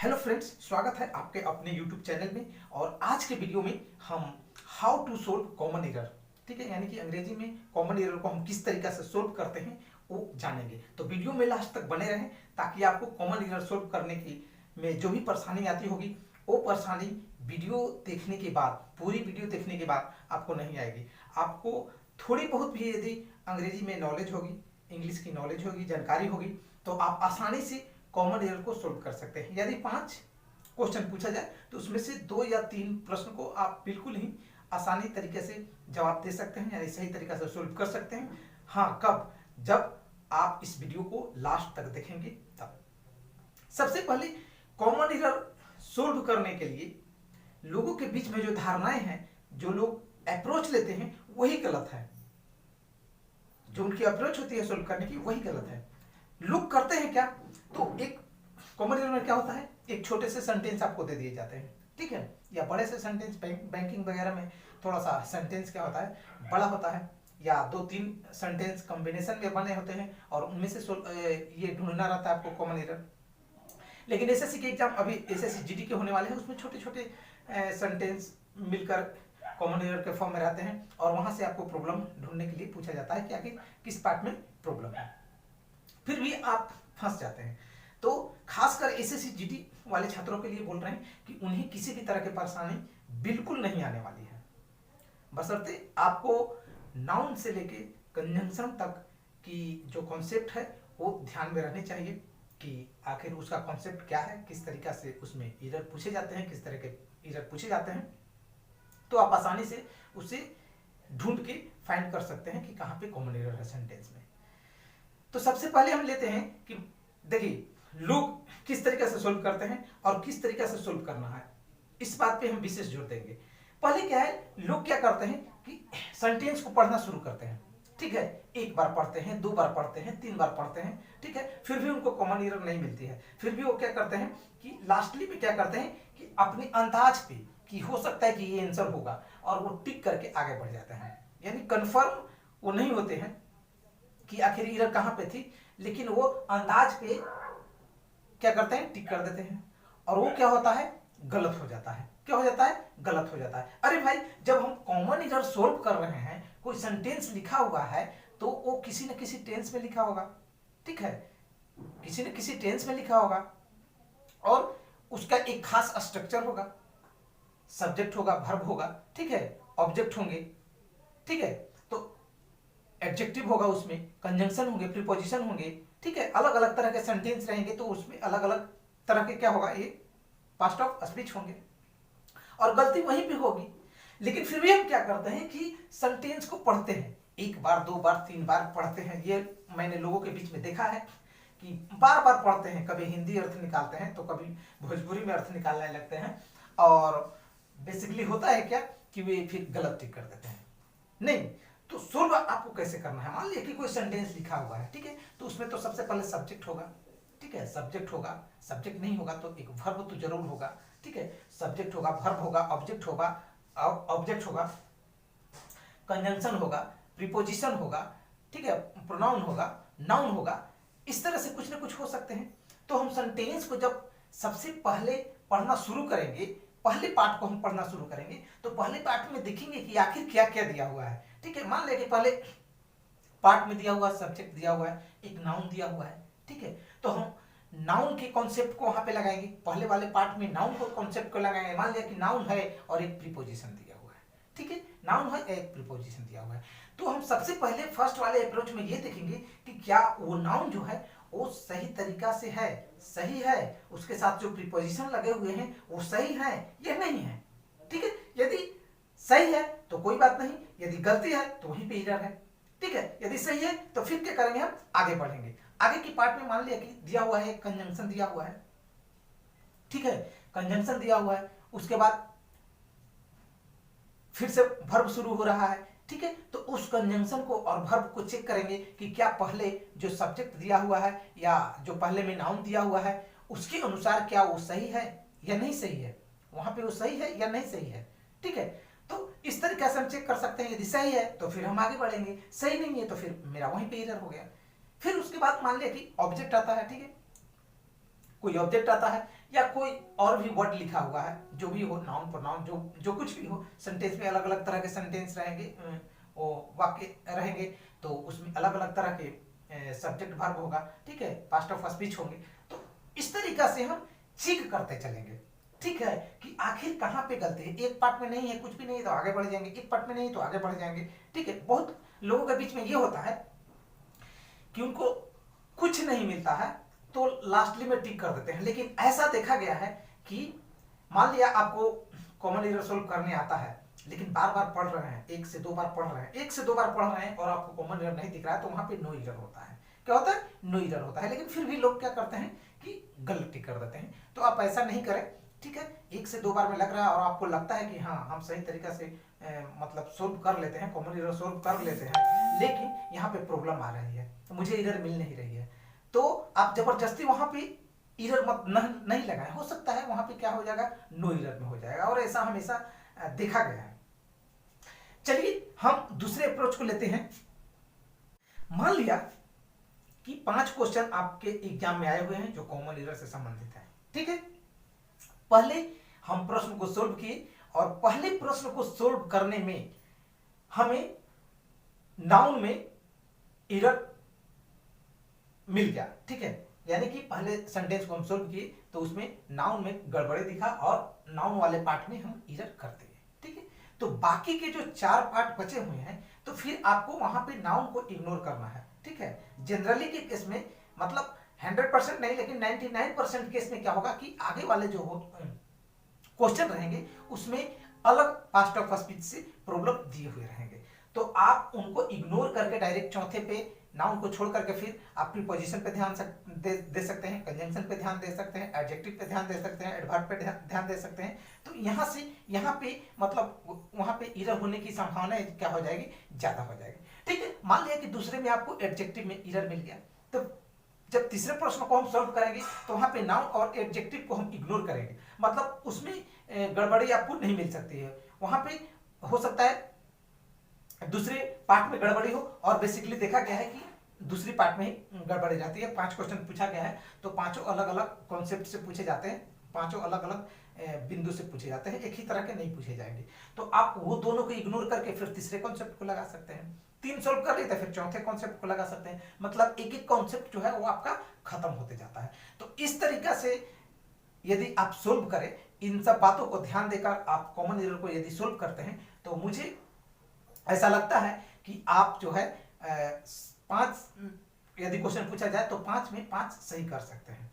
Hello friends, स्वागत है आपके अपने यूट्यूब चैनल में। और आज के वीडियो में हम how to solve common error, ठीक है, यानी कि अंग्रेजी में कॉमन एरर को हम किस तरीके से सोल्व करते हैं वो जानेंगे। तो वीडियो में लास्ट तक बने रहें ताकि आपको कॉमन एरर सोल्व करने की में जो भी परेशानी आती होगी वो परेशानी वीडियो देखने के बाद, पूरी वीडियो देखने के बाद आपको नहीं आएगी। आपको थोड़ी बहुत भी यदि अंग्रेजी में नॉलेज होगी, इंग्लिश की नॉलेज होगी, जानकारी होगी, तो आप आसानी से कॉमन एरर को सोल्व कर सकते हैं। यदि 5 क्वेश्चन पूछा जाए तो उसमें से 2 या 3 प्रश्न को आप बिल्कुल ही आसानी तरीके से जवाब दे सकते हैं, यानी सही तरीके से सोल्व कर सकते हैं। हाँ, कब? जब आप इस वीडियो को लास्ट तक देखेंगे तब। सबसे पहले कॉमन एरर सोल्व करने के लिए लोगों के बीच में जो धारणाएं हैं, जो लोग अप्रोच लेते हैं, वही गलत है। जो उनकी अप्रोच होती है सोल्व करने की, वही गलत है। लोग करते हैं क्या? तो एक कॉमन एरर में क्या होता है, एक छोटे से सेंटेंस आपको दे दिए जाते हैं, ठीक है, या बड़े से सेंटेंस, बैंकिंग वगैरह में थोड़ा सा सेंटेंस क्या होता है, बड़ा होता है, या 2-3 सेंटेंस कॉम्बिनेशन में बने होते हैं और उनमें से ये ढूंढना रहता है आपको कॉमन एरर। लेकिन एसएससी के एग्जाम, अभी एसएससी जीडी के होने वाले हैं, उसमें छोटे छोटे सेंटेंस मिलकर कॉमन एरर के फॉर्म में रहते हैं और वहां से आपको प्रॉब्लम ढूंढने के लिए पूछा जाता है कि आखिर किस पार्ट में प्रॉब्लम है। फिर भी आप फंस जाते हैं। तो खासकर एसएससी जीडी वाले छात्रों के लिए बोल रहे हैं कि उन्हें किसी भी तरह की परेशानी बिल्कुल नहीं आने वाली है, बशर्ते आपको नाउन से लेके कंजंक्शन तक की जो कॉन्सेप्ट है वो ध्यान में रहने चाहिए कि आखिर उसका कॉन्सेप्ट क्या है, किस तरीका से उसमें एरर पूछे जाते हैं, किस तरह के एरर पूछे जाते हैं। तो आप आसानी से उसे ढूंढ के फाइंड कर सकते हैं कि कहाँ पे कॉमन एरर है सेंटेंस में। तो सबसे पहले हम लेते हैं कि देखिए लोग किस तरीके से सोल्व करते हैं और किस तरीके से सोल्व करना है, इस बात पे हम विशेष जोर देंगे। पहले क्या है, लोग क्या करते हैं कि सेंटेंस को पढ़ना शुरू करते हैं, ठीक है, एक बार पढ़ते हैं, 2 बार पढ़ते हैं, 3 बार पढ़ते हैं, ठीक है, फिर भी उनको कॉमन एरर नहीं मिलती है। फिर भी वो क्या करते हैं कि लास्टली में क्या करते हैं कि अपने अंदाज पे कि हो सकता है कि ये आंसर होगा और वो टिक करके आगे बढ़ जाते हैं, यानी कंफर्म वो नहीं होते हैं कि आखिर एरर कहां पे थी, लेकिन वो अंदाज पे क्या करते हैं, टिक कर देते हैं और वो क्या होता है, गलत हो जाता है। क्या हो जाता है? गलत हो जाता है। अरे भाई, जब हम कॉमन एरर सोल्व कर रहे हैं, कोई सेंटेंस लिखा हुआ है तो वो किसी न किसी टेंस में लिखा होगा, ठीक है, किसी न किसी टेंस में लिखा होगा और उसका एक खास स्ट्रक्चर होगा, सब्जेक्ट होगा, वर्ब होगा, ठीक है, ऑब्जेक्ट होंगे, ठीक है, तो एडजेक्टिव होगा, उसमें कंजंक्शन होंगे, प्रीपोजिशन होंगे, ठीक है, अलग अलग तरह के सेंटेंस रहेंगे तो उसमें अलग अलग तरह के क्या होगा, ये पास्ट ऑफ स्पीच होंगे और गलती वहीं पे होगी। लेकिन फिर भी हम क्या करते हैं कि सेंटेंस को पढ़ते हैं, 1 बार 2 बार 3 बार पढ़ते हैं। ये मैंने लोगों के बीच में देखा है कि बार बार पढ़ते हैं, कभी हिंदी अर्थ निकालते हैं तो कभी भोजपुरी में अर्थ निकालने लगते हैं और बेसिकली होता है क्या कि वे फिर गलत टिक कर देते हैं। नहीं, तो सोल्व आपको कैसे करना है, मान लिया कि कोई सेंटेंस लिखा हुआ है, ठीक है, तो उसमें तो सबसे पहले सब्जेक्ट होगा, ठीक है, सब्जेक्ट होगा, सब्जेक्ट नहीं होगा तो एक वर्ब तो जरूर होगा, ठीक है, सब्जेक्ट होगा, वर्ब होगा, ऑब्जेक्ट होगा, कंजंक्शन होगा, प्रीपोजिशन होगा, ठीक है, प्रोनाउन होगा, नाउन होगा, इस तरह से कुछ ना कुछ हो सकते हैं। तो हम सेंटेंस को जब सबसे पहले पढ़ना शुरू करेंगे, पहले पार्ट को हम पढ़ना शुरू करेंगे तो पहले पार्ट में देखेंगे कि आखिर क्या क्या दिया हुआ है, ठीक है। मान लें कि पहले पार्ट में दिया हुआ सब्जेक्ट दिया हुआ है, एक नाउन दिया हुआ है, ठीक है, तो हम नाउन के कॉन्सेप्ट को वहां पे लगाएंगे, पहले वाले पार्ट में नाउन को कॉन्सेप्ट को लगाएंगे। मान लिया कि नाउन है और एक प्रीपोजिशन दिया हुआ है, ठीक है, नाउन है, एक प्रीपोजिशन दिया हुआ है, तो हम सबसे पहले फर्स्ट वाले अप्रोच में ये देखेंगे कि क्या वो नाउन जो है वो सही तरीका से है, सही है, उसके साथ जो प्रीपोजिशन लगे हुए हैं वो सही है या नहीं है, ठीक है। यदि सही है तो कोई बात नहीं, यदि गलती है तो वहीं पे एरर है, ठीक है। यदि सही है तो फिर क्या करेंगे, हम आगे बढ़ेंगे। आगे की पार्ट में मान लिया कि दिया हुआ है, कंजंक्शन दिया हुआ है, ठीक है, कंजंक्शन दिया हुआ है, उसके बाद फिर से वर्ब शुरू हो रहा है, ठीक है, तो उस कंजंक्शन को और वर्ब को चेक करेंगे कि क्या पहले जो सब्जेक्ट दिया हुआ है या जो पहले में नाउन दिया हुआ है उसके अनुसार क्या वो सही है या नहीं सही है, वहां पे वो सही है या नहीं सही है, ठीक है। तो इस तरीके से हम चेक कर सकते हैं, यदि सही है तो फिर हम आगे बढ़ेंगे, सही नहीं है तो फिर मेरा वहीं पे एरर हो गया। फिर उसके बाद मान लिया कि ऑब्जेक्ट आता है, ठीक है, कोई ऑब्जेक्ट आता है या कोई और भी वर्ड लिखा हुआ है, जो भी हो, नाउन प्रोनाउन, जो जो कुछ भी हो, सेंटेंस में अलग अलग तरह के सेंटेंस रहेंगे, वो वाक्य रहेंगे, तो उसमें अलग अलग तरह के सब्जेक्ट वर्ब होगा, ठीक है, पास्ट ऑफ स्पीच होंगे। तो इस तरीका से हम चेक करते चलेंगे, ठीक है, कि आखिर कहाँ पे गलती है। एक पार्ट में नहीं है, कुछ भी नहीं है तो आगे बढ़ जाएंगे, एक पार्ट में नहीं तो आगे बढ़ जाएंगे, ठीक है। बहुत लोगों के बीच में ये होता है कि उनको कुछ नहीं मिलता है तो लास्टली में टिक कर देते हैं। लेकिन ऐसा देखा गया है कि मान लिया आपको कॉमन एरर सोल्व करने आता है, लेकिन बार बार पढ़ रहे हैं, एक से दो बार पढ़ रहे हैं, एक से दो बार पढ़ रहे हैं और आपको कॉमन एरर नहीं दिख रहा है, तो वहां पे नो एरर होता है। क्या होता है? नो एरर होता है। लेकिन फिर भी लोग क्या करते हैं कि गलत टिक कर देते हैं। तो आप ऐसा नहीं करें, ठीक है। एक से दो बार में लग रहा है और आपको लगता है कि हाँ हम सही तरीका से मतलब सोल्व कर लेते हैं, कॉमन एरर सोल्व कर लेते हैं, लेकिन यहाँ पे प्रॉब्लम आ रही है, मुझे एरर मिल नहीं रही है, तो आप जबरदस्ती वहां पे एरर मत नहीं लगाएं। हो सकता है वहां पे क्या हो जाएगा, नो एरर में हो जाएगा, और ऐसा हमेशा देखा गया है। चलिए हम दूसरे अप्रोच को लेते हैं। मान लिया कि 5 क्वेश्चन आपके एग्जाम में आए हुए हैं जो कॉमन एरर से संबंधित है, ठीक है। पहले हम प्रश्न को सोल्व किए और पहले प्रश्न को सोल्व करने में हमें नाउन में एरर मिल गया, ठीक है। यानी कि पहले सेंटेंस को हम सोल्व किए तो उसमें नाउन में गड़बड़ी दिखा और नाउन वाले पार्ट में हम एरर कर दिए, ठीक है। तो बाकी के जो 4 पार्ट बचे हुए हैं तो फिर आपको वहां पे नाउन को इग्नोर करना है, ठीक है। जनरली के केस में, मतलब 100% नहीं लेकिन 99% केस में क्या होगा कि आगे वाले जो क्वेश्चन रहेंगे उसमें अलग पास्ट ऑफ स्पीच से प्रॉब्लम दिए हुए रहेंगे, तो आप उनको इग्नोर करके डायरेक्ट चौथे पे नाउन को छोड़ करके फिर आप प्रीपोजिशन पे ध्यान दे सकते हैं, कंजंक्शन पे ध्यान दे सकते हैं, एडजेक्टिव पे ध्यान दे सकते हैं, एडवर्ब पे ध्यान दे सकते हैं। तो यहाँ से यहाँ पे मतलब वहां पे एरर होने की संभावना क्या हो जाएगी, ज्यादा हो जाएगी, ठीक है। मान लिया कि दूसरे में आपको एडजेक्टिव में एरर मिल गया, तो जब तीसरे प्रश्न को हम सॉल्व करेंगे तो वहां पे नाउन और एडजेक्टिव को हम इग्नोर करेंगे, मतलब उसमें गड़बड़ी आपको नहीं मिल सकती है। वहां पे हो सकता है दूसरे पार्ट में गड़बड़ी हो, और बेसिकली देखा गया है कि दूसरी पार्ट में ही गड़बड़ी रहती है। 5 क्वेश्चन पूछा गया है तो पांचों अलग अलग कॉन्सेप्ट से पूछे जाते हैं, पांचों अलग अलग बिंदु से पूछे जाते हैं, एक ही तरह के नहीं पूछे जाएंगे। तो आप वो दोनों को इग्नोर करके फिर तीसरे कॉन्सेप्ट को लगा सकते हैं, 3 सॉल्व कर लेते हैं फिर चौथे कॉन्सेप्ट को लगा सकते हैं, मतलब एक एक कॉन्सेप्ट जो है वो आपका खत्म होते जाता है। तो इस तरीका से यदि आप सोल्व करें, इन सब बातों को ध्यान देकर आप कॉमन एरर को यदि सोल्व करते हैं, तो मुझे ऐसा लगता है कि आप जो है 5 यदि क्वेश्चन पूछा जाए तो 5 में 5 सही कर सकते हैं,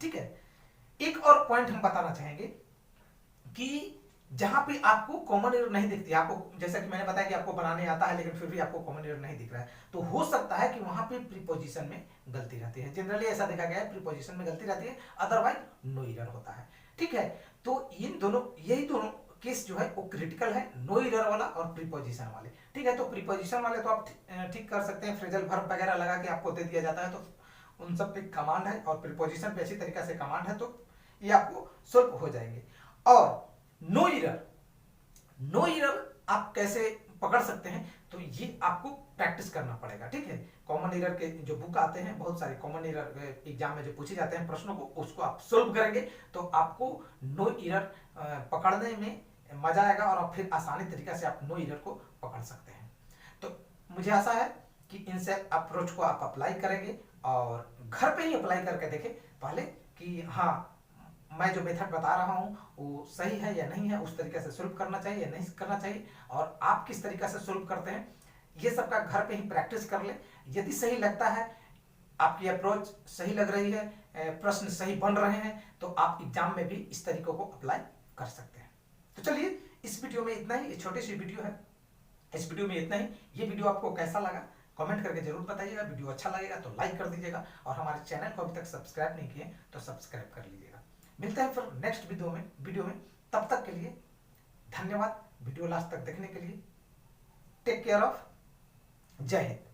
ठीक है। एक और पॉइंट हम बताना चाहेंगे कि जहां पे आपको कॉमन एरर नहीं दिखती, आपको जैसा कि मैंने बताया कि आपको बनाने आता है लेकिन फिर भी आपको कॉमन एरर नहीं दिख रहा है, तो हो सकता है कि वहां पे प्रीपोजिशन में गलती रहती है। जनरली ऐसा देखा गया है, प्रीपोजिशन में गलती रहती है, अदरवाइज नो एरर होता है, ठीक है। तो इन दोनों, यही दोनों केस जो है वो क्रिटिकल है, नो एरर वाला और प्रीपोजिशन वाले, ठीक है। तो प्रीपोजिशन वाले तो आप ठीक कर सकते हैं, फ्रेजल वर्ब वगैरह लगा के आपको दे दिया जाता है, तो उन सब पे कमांड है, और प्रीपोजिशन पे अच्छी तरीका से कमांड है, तो ये आपको सोल्व हो जाएंगे। और नो एरर आप कैसे पकड़ सकते हैं, तो ये आपको प्रैक्टिस करना पड़ेगा, ठीक है। कॉमन एरर के जो बुक आते हैं, बहुत सारे कॉमन एरर एग्जाम में जो पूछे जाते हैं प्रश्नों को, उसको आप सोल्व करेंगे तो आपको नो एरर पकड़ने में मजा आएगा और आप फिर आसानी तरीके से आप नो एरर को पकड़ सकते हैं। तो मुझे आशा है कि इनसे अप्रोच को आप अप्लाई करेंगे और घर पे ही अप्लाई करके देखें पहले कि हाँ मैं जो मेथड बता रहा हूँ वो सही है या नहीं है, उस तरीके से सोल्व करना चाहिए या नहीं करना चाहिए, और आप किस तरीके से सोल्व करते हैं ये सब का घर पे ही प्रैक्टिस कर ले। यदि सही लगता है, आपकी अप्रोच सही लग रही है, प्रश्न सही बन रहे हैं, तो आप एग्जाम में भी इस तरीकों को अप्लाई कर सकते हैं। तो चलिए इस वीडियो में इतना ही, ये छोटी सी वीडियो है, इस वीडियो में इतना ही। ये वीडियो आपको कैसा लगा कमेंट करके जरूर बताइएगा। वीडियो अच्छा लगेगा तो लाइक कर दीजिएगा, और हमारे चैनल को अभी तक सब्सक्राइब नहीं किए तो सब्सक्राइब कर लीजिएगा। मिलते हैं फिर नेक्स्ट वीडियो में, तब तक के लिए धन्यवाद वीडियो लास्ट तक देखने के लिए। टेक केयर ऑफ, जय हिंद।